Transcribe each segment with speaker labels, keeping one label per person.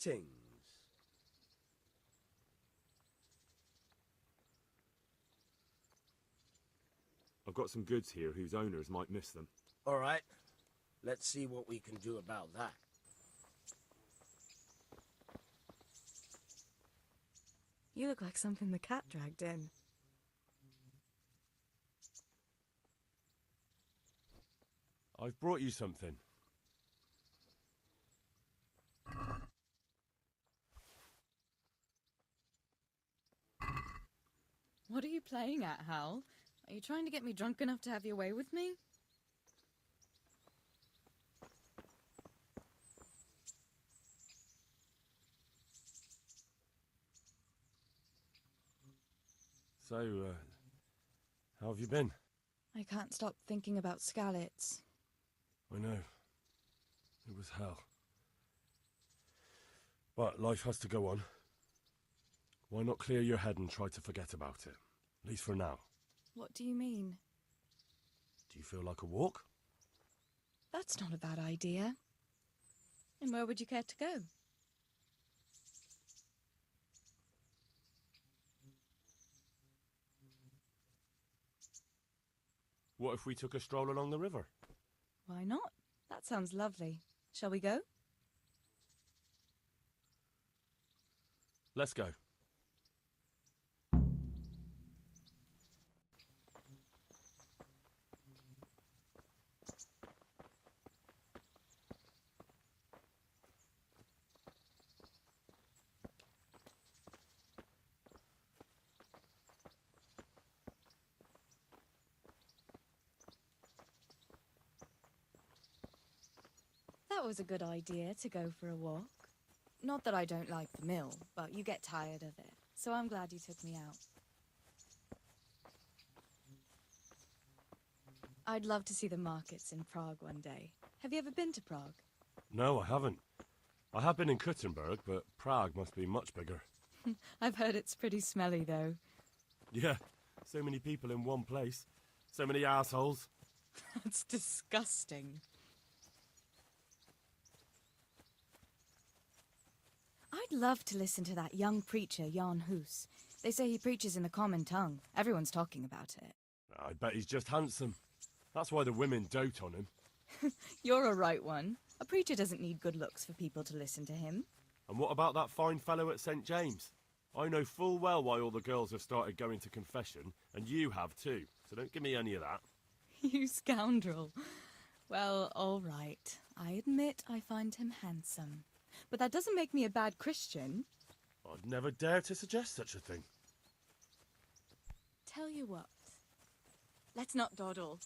Speaker 1: Greetings.
Speaker 2: I've got some goods here whose owners might miss them.
Speaker 1: All right. Let's see what we can do about that.
Speaker 3: You look like something the cat dragged in.
Speaker 2: I've brought you something.
Speaker 3: What are you playing at, Hal? Are you trying to get me drunk enough to have your way with me?
Speaker 2: So, how have you been?
Speaker 3: I can't stop thinking about Skalitz.
Speaker 2: I know. It was hell. But life has to go on. Why not clear your head and try to forget about it? At least for now.
Speaker 3: What do you mean?
Speaker 2: Do you feel like a walk?
Speaker 3: That's not a bad idea. And where would you care to go?
Speaker 2: What if we took a stroll along the river?
Speaker 3: Why not? That sounds lovely. Shall we go?
Speaker 2: Let's go.
Speaker 3: That was a good idea to go for a walk. Not that I don't like the mill, but you get tired of it. So I'm glad you took me out. I'd love to see the markets in Prague one day. Have you ever been to Prague?
Speaker 2: No, I haven't. I have been in Kuttenberg, but Prague must be much bigger.
Speaker 3: I've heard it's pretty smelly, though.
Speaker 2: Yeah, so many people in one place. So many assholes.
Speaker 3: That's disgusting. I'd love to listen to that young preacher, Jan Hus. They say he preaches in the common tongue. Everyone's talking about it.
Speaker 2: I bet he's just handsome. That's why the women dote on him.
Speaker 3: You're a right one. A preacher doesn't need good looks for people to listen to him.
Speaker 2: And what about that fine fellow at St. James? I know full well why all the girls have started going to confession, and you have too, so don't give me any of that.
Speaker 3: You scoundrel. Well, all right. I admit I find him handsome. But that doesn't make me a bad Christian.
Speaker 2: I'd never dare to suggest such a thing.
Speaker 3: Tell you what. Let's not dawdle.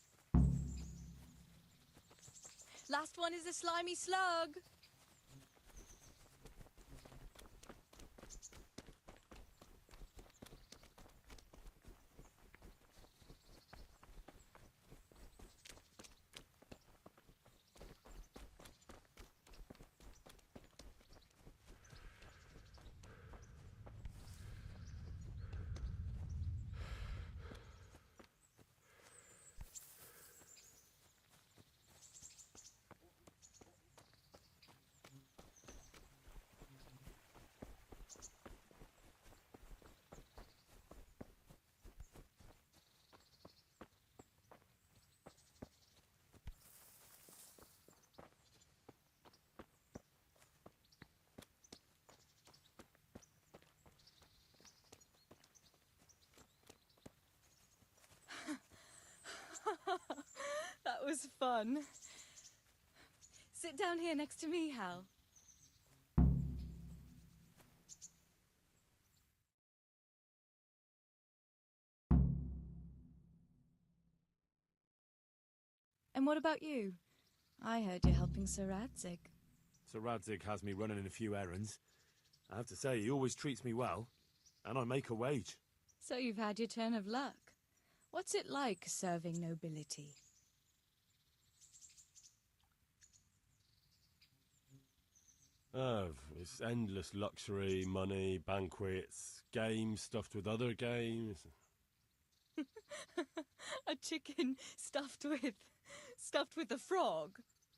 Speaker 3: Last one is a slimy slug. That was fun. Sit down here next to me, Hal. And what about you? I heard you're helping Sir Radzig.
Speaker 2: Sir Radzig has me running a few errands. I have to say, he always treats me well, and I make a wage.
Speaker 3: So you've had your turn of luck. What's it like serving nobility?
Speaker 2: Oh, it's endless luxury, money, banquets, games stuffed with other games.
Speaker 3: A chicken stuffed with a frog?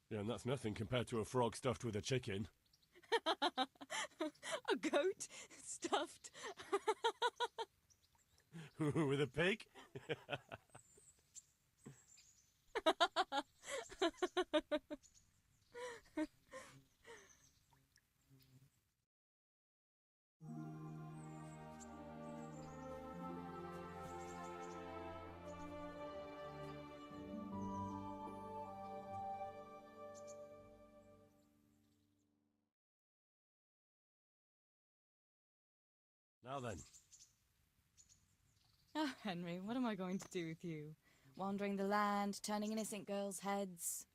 Speaker 2: Yeah, and that's nothing compared to a frog stuffed with a chicken.
Speaker 3: A goat stuffed.
Speaker 2: With a pig? Now then,
Speaker 3: Oh, Henry, what am I going to do with you? Wandering the land, turning innocent girls' heads.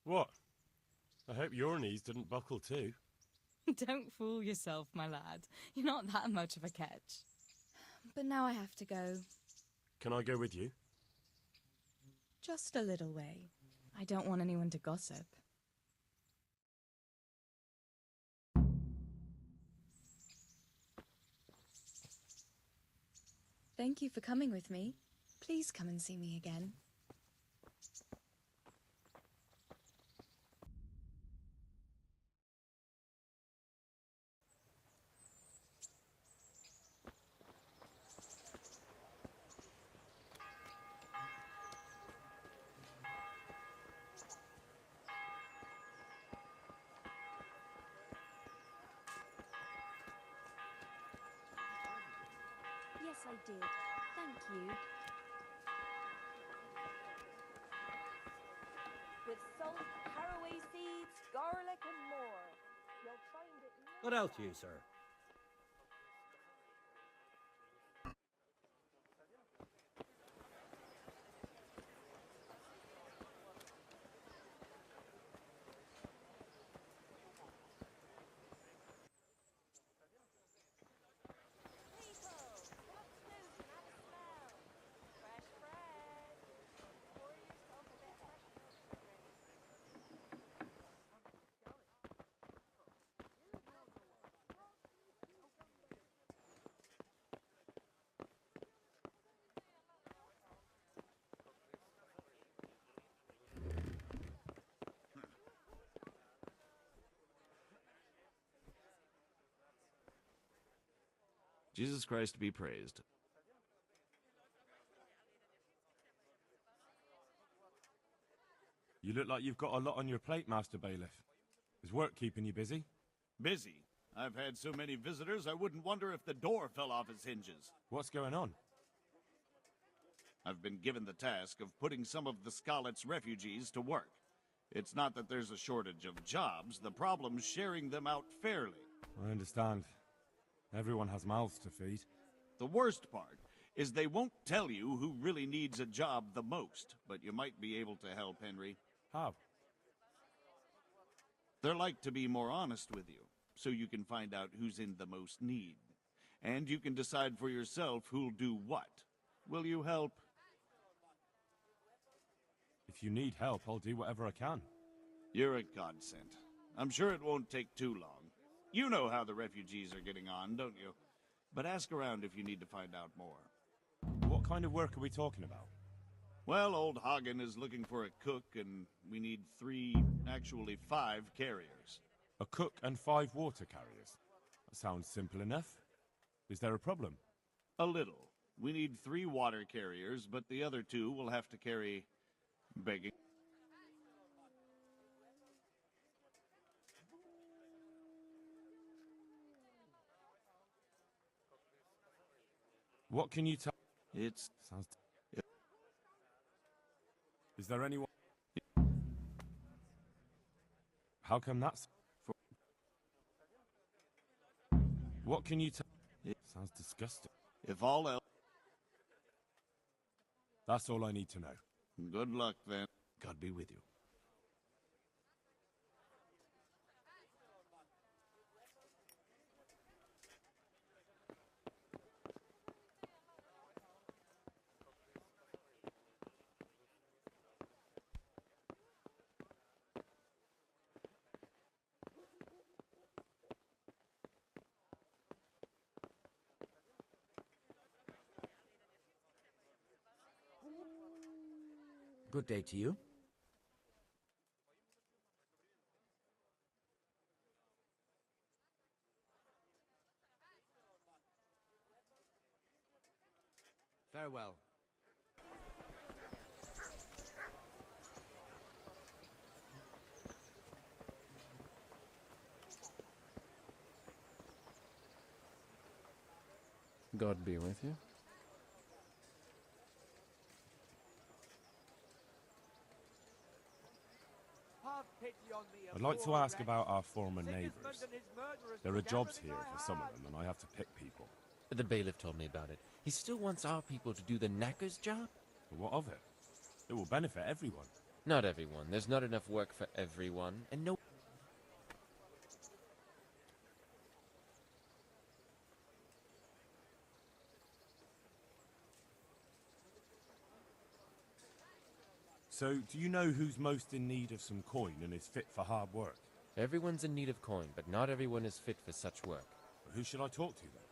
Speaker 2: what? I hope your knees didn't buckle too.
Speaker 3: Don't fool yourself, my lad. You're not that much of a catch. But now I have to go.
Speaker 2: Can I go with you?
Speaker 3: Just a little way. I don't want anyone to gossip. Thank you for coming with me. Please come and see me again.
Speaker 4: Yes, I did. Thank you. With salt, caraway seeds, garlic, and more. You'll find it.
Speaker 5: What else, you, sir?
Speaker 4: People, come up close and have a smell. Fresh bread. Pour yourself a bit fresh milk already.
Speaker 6: Jesus Christ be praised.
Speaker 2: You look like you've got a lot on your plate, Master Bailiff. Is work keeping you busy?
Speaker 7: Busy. I've had so many visitors, I wouldn't wonder if the door fell off its hinges.
Speaker 2: What's going on?
Speaker 7: I've been given the task of putting some of the Scarlet's refugees to work. It's not that there's a shortage of jobs, the problem's sharing them out fairly.
Speaker 2: I understand. Everyone has mouths to feed.
Speaker 7: The worst part is they won't tell you who really needs a job the most, but you might be able to help, Henry.
Speaker 2: How?
Speaker 7: They're like to be more honest with you, so you can find out who's in the most need. And you can decide for yourself who'll do what. Will you help?
Speaker 2: If you need help, I'll do whatever I can.
Speaker 7: You're a godsend. I'm sure it won't take too long. You know how the refugees are getting on, don't you? But ask around if you need to find out more.
Speaker 2: What kind of work are we talking about?
Speaker 7: Well, old Hagen is looking for a cook, and we need 5 carriers.
Speaker 2: A cook and 5 water carriers. That sounds simple enough. Is there a problem?
Speaker 7: A little. We need 3 water carriers, but the other 2 will have to carry begging.
Speaker 2: What can you tell?
Speaker 7: It's
Speaker 2: Sounds. Is there anyone? How come that's? What can you tell? Sounds disgusting.
Speaker 7: if all else.
Speaker 2: That's all I need to know.
Speaker 7: Good luck then.
Speaker 6: God be with you.
Speaker 1: Good day to you.
Speaker 5: Farewell.
Speaker 8: God be with you.
Speaker 2: I'd like to ask about our former neighbours. There are jobs here for some of them, and I have to pick people.
Speaker 5: The bailiff told me about it. He still wants our people to do the knacker's job?
Speaker 2: But what of it? It will benefit everyone.
Speaker 5: Not everyone. There's not enough work for everyone, and no...
Speaker 2: So, do you know who's most in need of some coin and is fit for hard work?
Speaker 5: Everyone's in need of coin, but not everyone is fit for such work.
Speaker 2: But who should I talk to then?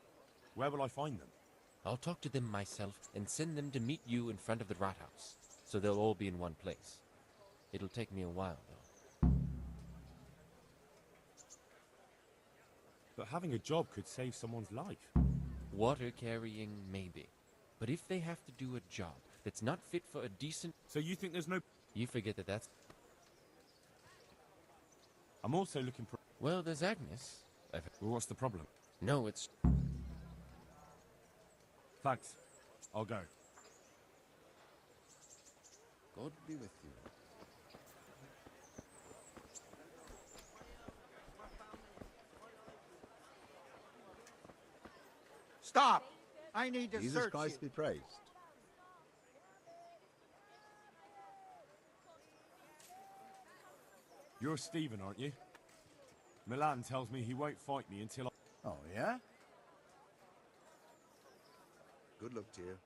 Speaker 2: Where will I find them?
Speaker 5: I'll talk to them myself and send them to meet you in front of the rat house, so they'll all be in one place. It'll take me a while, though.
Speaker 2: But having a job could save someone's life.
Speaker 5: Water carrying, maybe. But if they have to do a job that's not fit for a decent...
Speaker 2: So you think there's no...
Speaker 5: You forget that that's...
Speaker 2: I'm also looking for...
Speaker 5: Well, there's Agnes.
Speaker 2: Well, what's the problem?
Speaker 5: No, it's...
Speaker 2: Thanks. I'll go.
Speaker 8: God be with you.
Speaker 9: Stop! I need to
Speaker 10: Jesus
Speaker 9: search
Speaker 10: Christ
Speaker 9: you.
Speaker 10: be praised.
Speaker 2: You're Stephen, aren't you? Milan tells me he won't fight me until I...
Speaker 10: Oh, yeah? Good luck to you.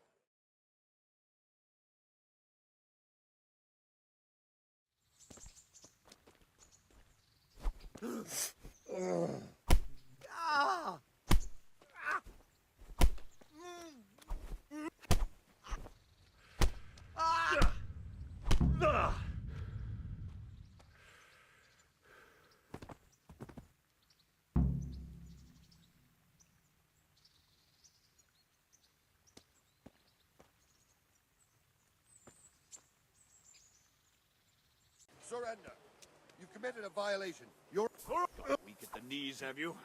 Speaker 9: Surrender. You've committed a violation. You're
Speaker 7: Weak at the knees, have you?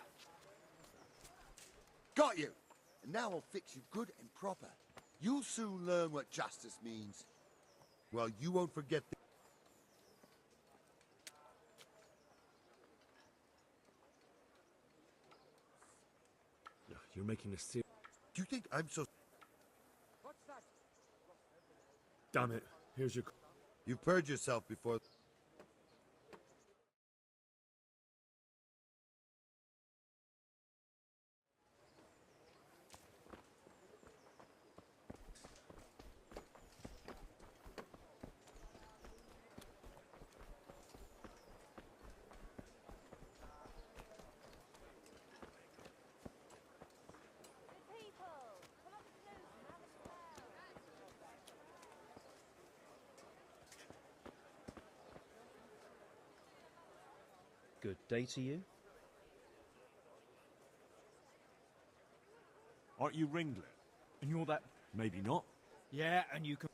Speaker 9: got you. And now I'll fix you good and proper. You'll soon learn what justice means.
Speaker 10: Well, you won't forget the...
Speaker 2: You're making a serious...
Speaker 10: Do you think I'm so...
Speaker 2: Damn it. Here's your...
Speaker 10: You purged yourself before...
Speaker 4: People, come up close and have a smell.
Speaker 11: Good day to you.
Speaker 2: Aren't you Ringlet?
Speaker 11: And you're that...
Speaker 2: Maybe not.
Speaker 11: Yeah, and you can...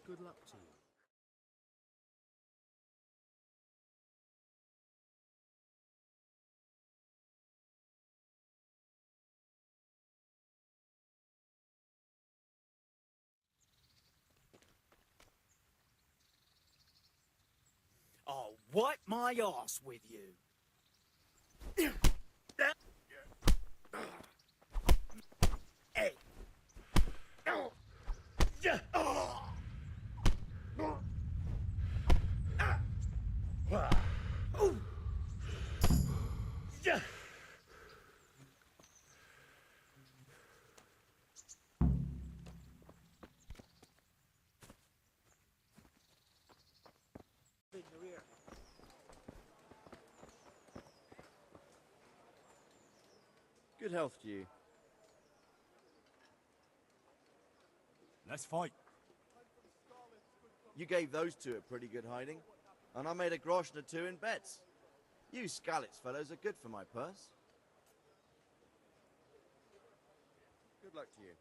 Speaker 11: Good luck to you.
Speaker 9: I'll wipe my ass with you. Hey.
Speaker 8: Good health to you.
Speaker 2: Let's fight.
Speaker 8: You gave those two a pretty good hiding, and I made a groschen or two in bets. You Skalitz fellows are good for my purse. Good luck to you.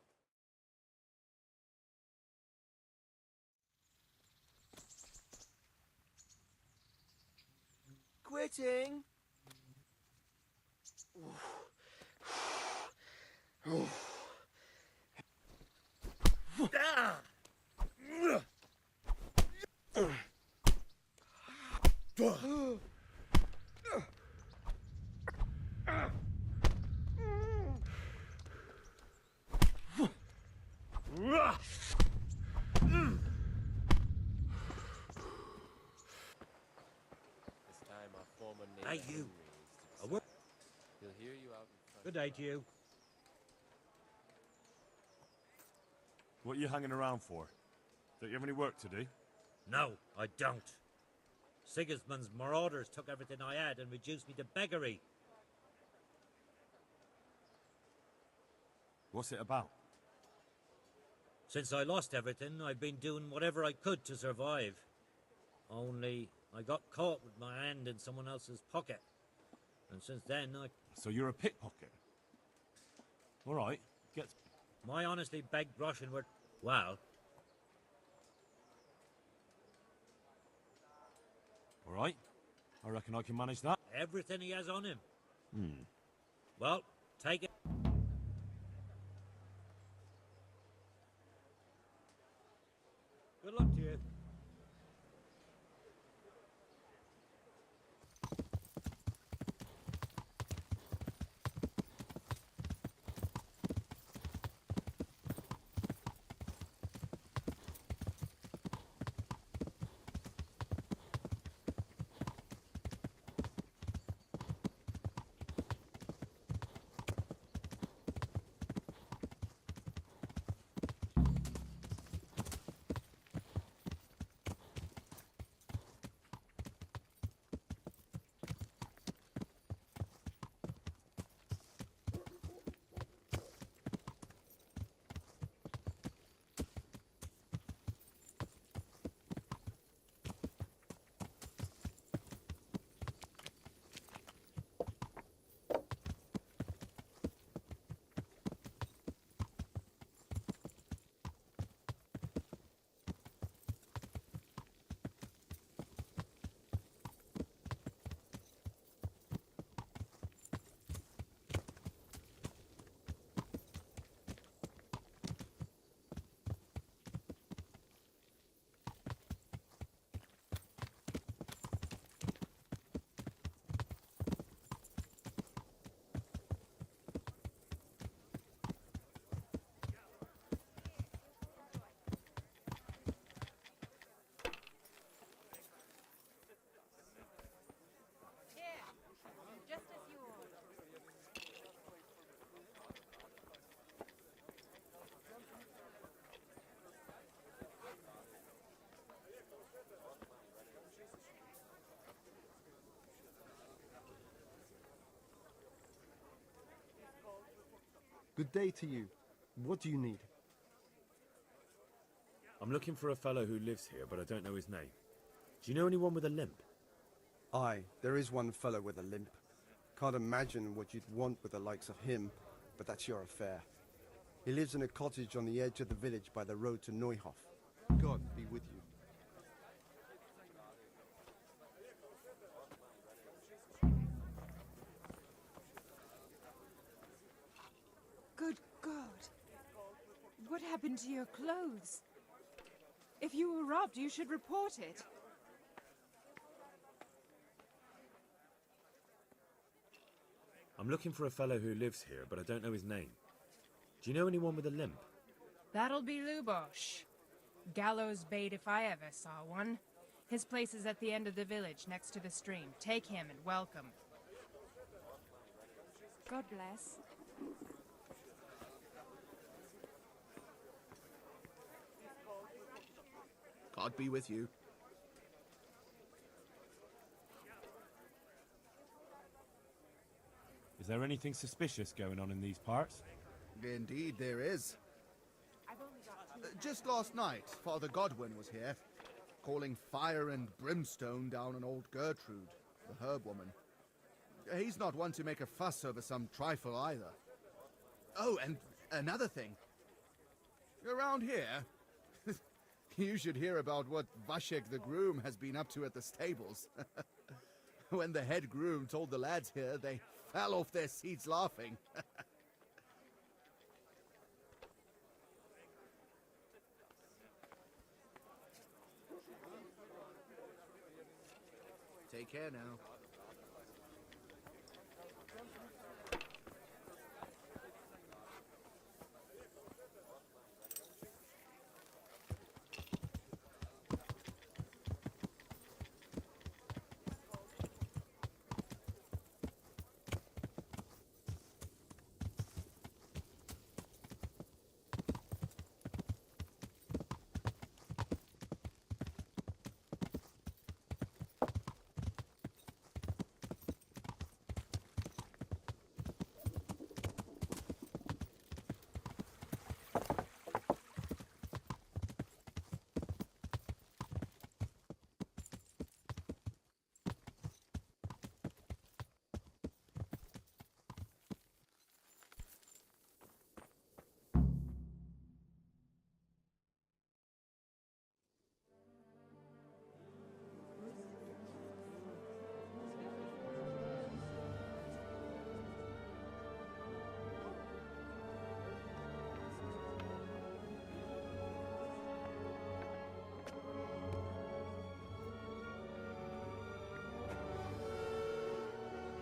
Speaker 8: Quitting!
Speaker 5: This time our former neighbor
Speaker 1: Hey, you.
Speaker 5: Henry is to decide. He'll hear you out in front.
Speaker 11: Good day to you.
Speaker 2: What are you hanging around for? Don't you have any work to do?
Speaker 12: No, I don't. Sigismund's marauders took everything I had and reduced me to beggary.
Speaker 2: What's it about?
Speaker 12: Since I lost everything, I've been doing whatever I could to survive. Only I got caught with my hand in someone else's pocket. And since then,
Speaker 2: So you're a pickpocket? All right, get...
Speaker 12: my honestly begged groschen were, well,
Speaker 2: All right, I reckon I can manage that.
Speaker 12: everything he has on him.
Speaker 2: Hmm.
Speaker 12: Well, take it. Good luck to you.
Speaker 4: Just as you ordered.
Speaker 13: Good day to you. What do you need?
Speaker 2: I'm looking for a fellow who lives here, but I don't know his name. Do you know anyone with a limp?
Speaker 13: Aye, there is one fellow with a limp. Can't imagine what you'd want with the likes of him, but that's your affair. He lives in a cottage on the edge of the village by the road to Neuhof. God be with you.
Speaker 14: Good God. What happened to your clothes? If you were robbed, you should report it.
Speaker 2: I'm looking for a fellow who lives here, but I don't know his name. Do you know anyone with a limp?
Speaker 14: That'll be Lubosh. Gallows bait if I ever saw one. His place is at the end of the village, next to the stream. Take him and welcome. God bless.
Speaker 15: God be with you.
Speaker 2: Is there anything suspicious going on in these parts?
Speaker 15: Indeed, there is. Just last night, Father Godwin was here. calling fire and brimstone down on old Gertrude, the herb woman. He's not one to make a fuss over some trifle either. Oh, and another thing. Around here, you should hear about what Vashek the groom has been up to at the stables. When the head groom told the lads here, they fell off their seats laughing. Take care now.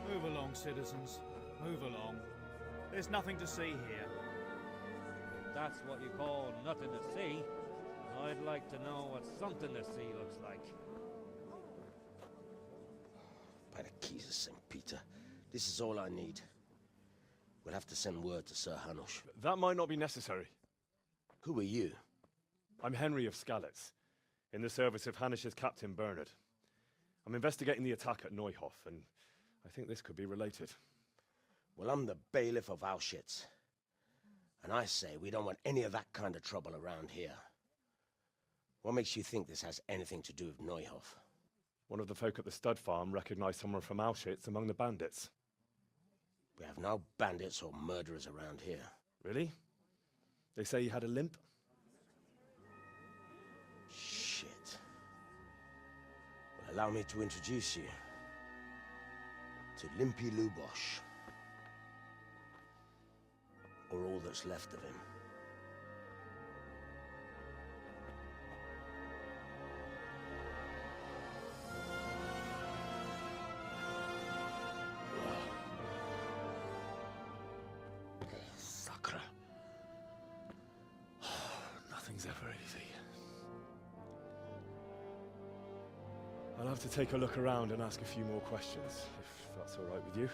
Speaker 11: Move along, citizens. Move along. There's nothing to see here.
Speaker 12: That's what you call nothing to see. I'd like to know what something to see looks like.
Speaker 1: By the keys of St. Peter, this is all I need. We'll have to send word to Sir Hanush.
Speaker 2: That might not be necessary.
Speaker 1: Who are you?
Speaker 2: I'm Henry of Skalitz, in the service of Hanush's Captain Bernard. I'm investigating the attack at Neuhof, and I think this could be related.
Speaker 1: Well, I'm the bailiff of Auschwitz. And I say we don't want any of that kind of trouble around here. What makes you think this has anything to do with Neuhof?
Speaker 2: One of the folk at the stud farm recognized someone from Auschwitz among the bandits.
Speaker 1: We have no bandits or murderers around here.
Speaker 2: Really? They say he had a limp?
Speaker 1: Shit. Well, allow me to introduce you to Limpy Lubosh. Or all that's left of him.
Speaker 2: Sakra. Nothing's ever easy. I'll have to take a look around and ask a few more questions, if that's all right with you.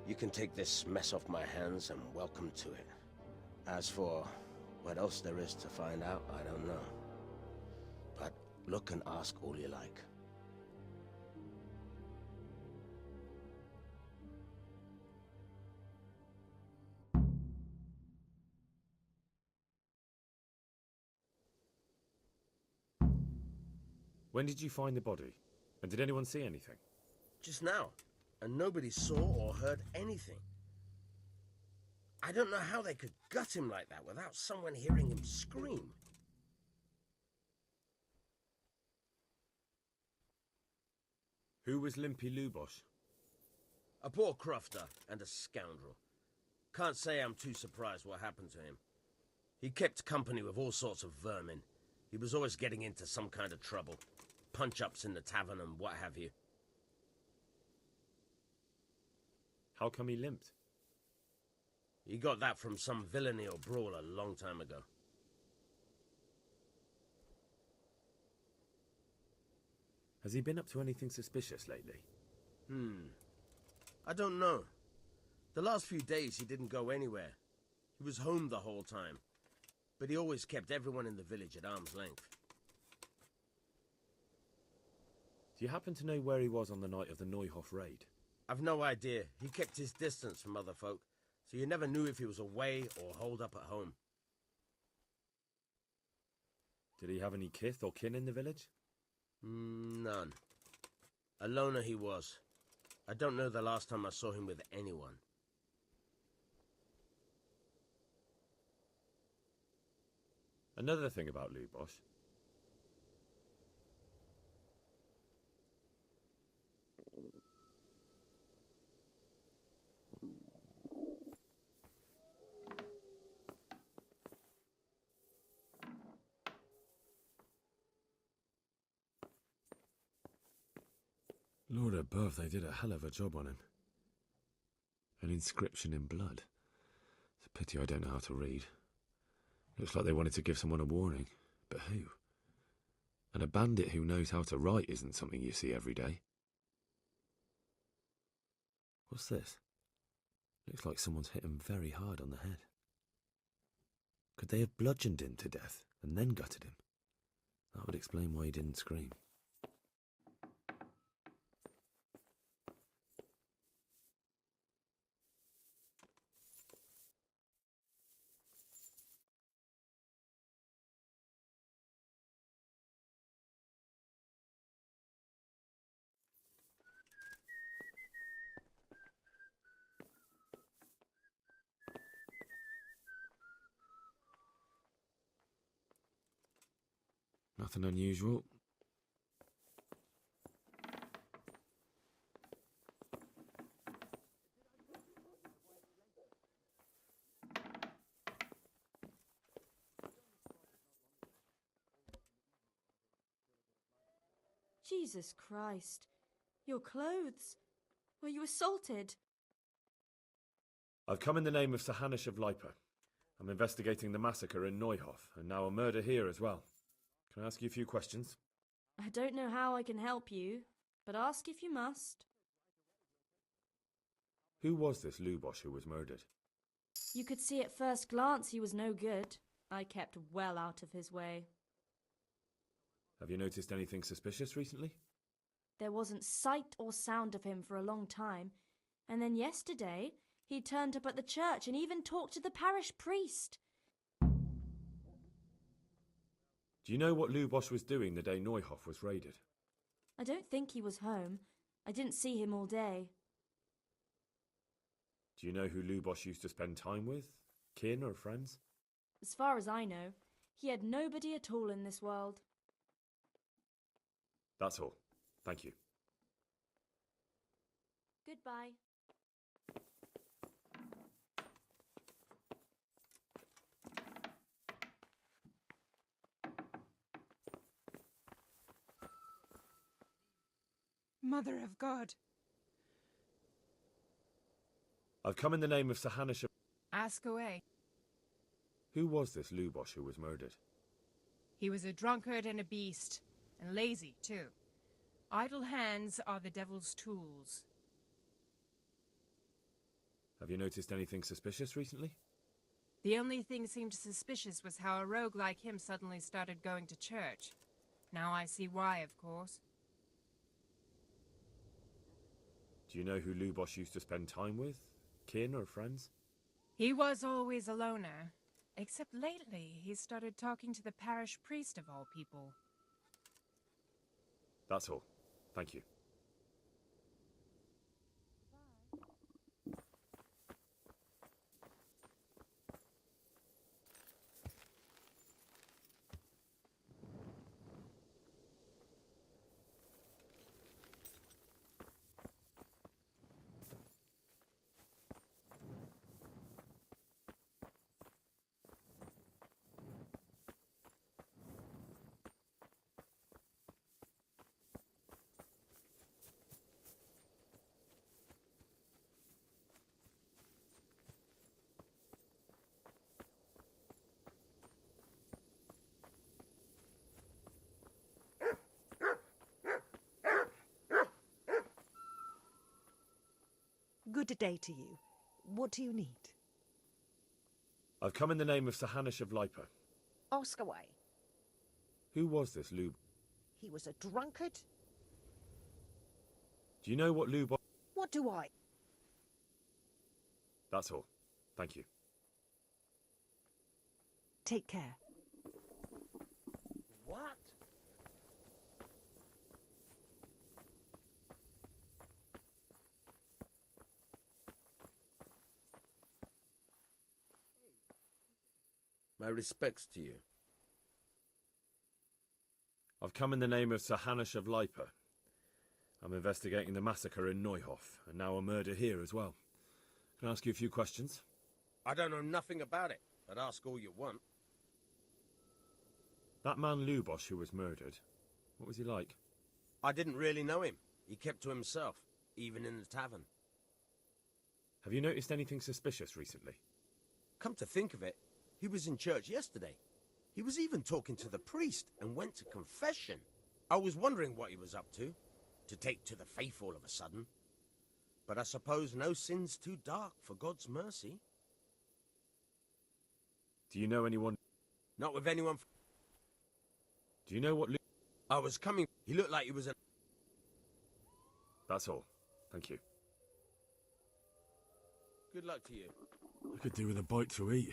Speaker 1: You can take this mess off my hands and welcome to it. As for what else there is to find out, I don't know. But look and ask all you like.
Speaker 2: When did you find the body? And did anyone see anything?
Speaker 1: Just now. And nobody saw or heard anything. I don't know how they could gut him like that without someone hearing him scream.
Speaker 2: Who was Limpy Lubosh?
Speaker 1: A poor crofter and a scoundrel. Can't say I'm too surprised what happened to him. He kept company with all sorts of vermin. He was always getting into some kind of trouble. Punch-ups in the tavern and what have you.
Speaker 2: How come he limped?
Speaker 1: He got that from some villainy or brawl a long time ago.
Speaker 2: Has he been up to anything suspicious lately?
Speaker 1: I don't know. The last few days he didn't go anywhere. He was home the whole time. But he always kept everyone in the village at arm's length.
Speaker 2: Do you happen to know where he was on the night of the Neuhof raid?
Speaker 1: I've no idea. He kept his distance from other folk, so you never knew if he was away or holed up at home.
Speaker 2: Did he have any kith or kin in the village?
Speaker 1: None. A loner he was. I don't know the last time I saw him with anyone.
Speaker 2: Another thing about Lubosh. Lord above, they did a hell of a job on him. An inscription in blood. It's a pity I don't know how to read. Looks like they wanted to give someone a warning. But who? And a bandit who knows how to write isn't something you see every day. What's this? Looks like someone's hit him very hard on the head. Could they have bludgeoned him to death and then gutted him? That would explain why he didn't scream. Nothing unusual.
Speaker 16: Jesus Christ. Your clothes. Were you assaulted?
Speaker 2: I've come in the name of Sir Hanish of Lipa. I'm investigating the massacre in Neuhof, and now a murder here as well. Can I ask you a few questions?
Speaker 16: I don't know how I can help you, but ask if you must.
Speaker 2: Who was this Lubosh who was murdered?
Speaker 16: You could see at first glance he was no good. I kept well out of his way.
Speaker 2: Have you noticed anything suspicious recently?
Speaker 16: There wasn't sight or sound of him for a long time, and then yesterday he turned up at the church and even talked to the parish priest.
Speaker 2: Do you know what Lubosh was doing the day Neuhof was raided?
Speaker 16: I don't think he was home. I didn't see him all day.
Speaker 2: Do you know who Lubosh used to spend time with? Kin or friends?
Speaker 16: As far as I know, he had nobody at all in this world.
Speaker 2: That's all. Thank you.
Speaker 16: Goodbye.
Speaker 14: Mother of God.
Speaker 2: I've come in the name of Sir Hanish of...
Speaker 14: Ask away.
Speaker 2: Who was this Lubosh who was murdered?
Speaker 14: He was a drunkard and a beast, and lazy, too. Idle hands are the devil's tools.
Speaker 2: Have you noticed anything suspicious recently?
Speaker 14: The only thing seemed suspicious was how a rogue like him suddenly started going to church. Now I see why, of course.
Speaker 2: Do you know who Lubosh used to spend time with? Kin or friends?
Speaker 14: He was always a loner. Except lately, he started talking to the parish priest of all people.
Speaker 2: That's all. Thank you.
Speaker 17: Good day to you. What do you need?
Speaker 2: I've come in the name of Sir Hanish of Lipa.
Speaker 17: Ask away.
Speaker 2: Who was this Lub?
Speaker 17: He was a drunkard.
Speaker 2: Do you know what Lubosh...
Speaker 17: What do I?
Speaker 2: That's all. Thank you.
Speaker 17: Take care.
Speaker 1: What? My respects to you.
Speaker 2: I've come in the name of Sir Hanush of Lipa. I'm investigating the massacre in Neuhof, and now a murder here as well. Can I ask you a few questions?
Speaker 1: I don't know nothing about it, but ask all you want.
Speaker 2: That man Lubosh who was murdered, what was he like?
Speaker 1: I didn't really know him. He kept to himself, even in the tavern.
Speaker 2: Have you noticed anything suspicious recently?
Speaker 1: Come to think of it, he was in church yesterday. He was even talking to the priest and went to confession. I was wondering what he was up to take to the faith all of a sudden. But I suppose no sin's too dark for God's mercy.
Speaker 2: Do you know anyone?
Speaker 1: Not with anyone.
Speaker 2: Do you know what
Speaker 1: I was coming. He looked like he was a...
Speaker 2: That's all. Thank you.
Speaker 1: Good luck to you.
Speaker 2: I could do with a bite to eat.